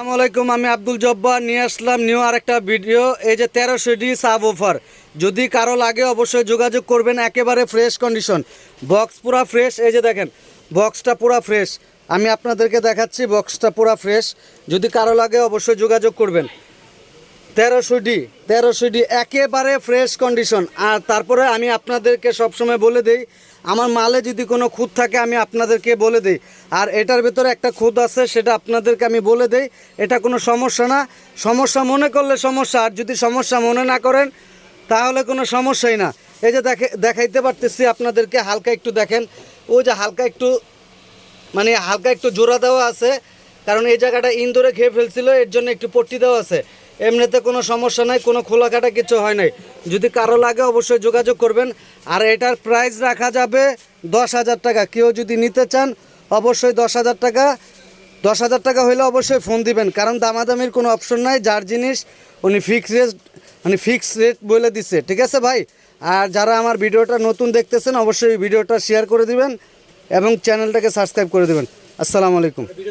আসসালামু আলাইকুম, আমি আব্দুল জব্বার নিয়ে আসলাম নিউ আরেকটা ভিডিও। এই যে 1300D সাব অফার, যদি কারো লাগে অবশ্যই যোগাযোগ করবেন। একেবারে ফ্রেশ কন্ডিশন, বক্স পুরা ফ্রেশ। এই যে দেখেন বক্সটা পুরা ফ্রেশ, আমি আপনাদেরকে দেখাচ্ছি বক্সটা পুরা ফ্রেশ। যদি কারো লাগে অবশ্যই যোগাযোগ করবেন। 1300D একেবারে ফ্রেশ কন্ডিশন। আর তারপরে আমি আপনাদেরকে সবসময় বলে দিই, আমার মালে যদি কোনো খুঁত থাকে আমি আপনাদেরকে বলে দিই। আর এটার ভেতরে একটা খুঁত আছে, সেটা আপনাদেরকে আমি বলে দিই। এটা কোনো সমস্যা না, সমস্যা মনে করলে সমস্যা, আর যদি সমস্যা মনে না করেন তাহলে কোনো সমস্যাই না। এই যে দেখাইতে পারতেছি আপনাদেরকে, হালকা একটু দেখেন, ওই যে হালকা একটু জোড়া দেওয়া আছে, কারণ এই জায়গাটা ইন্দুরে খেয়ে ফেলছিল, এর জন্য একটু পট্টি দেওয়া আছে। এমনিতে কোনো সমস্যা নাই, কোনো খোলা কাটা কিছু হয় নাই। যদি কারো লাগে অবশ্যই যোগাযোগ করবেন। আর এটার প্রাইস রাখা যাবে 10,000 টাকা। কেউ যদি নিতে চান অবশ্যই 10,000 টাকা। 10,000 টাকা হইলে অবশ্যই ফোন দিবেন, কারণ দামাদামির কোনো অপশন নাই। যার জিনিস উনি ফিক্সড রেট বলে দিচ্ছে, ঠিক আছে ভাই। আর যারা আমার ভিডিওটা নতুন দেখতেছেন অবশ্যই ভিডিওটা শেয়ার করে দিবেন এবং চ্যানেলটাকে সাবস্ক্রাইব করে দিবেন। আসসালামু আলাইকুম।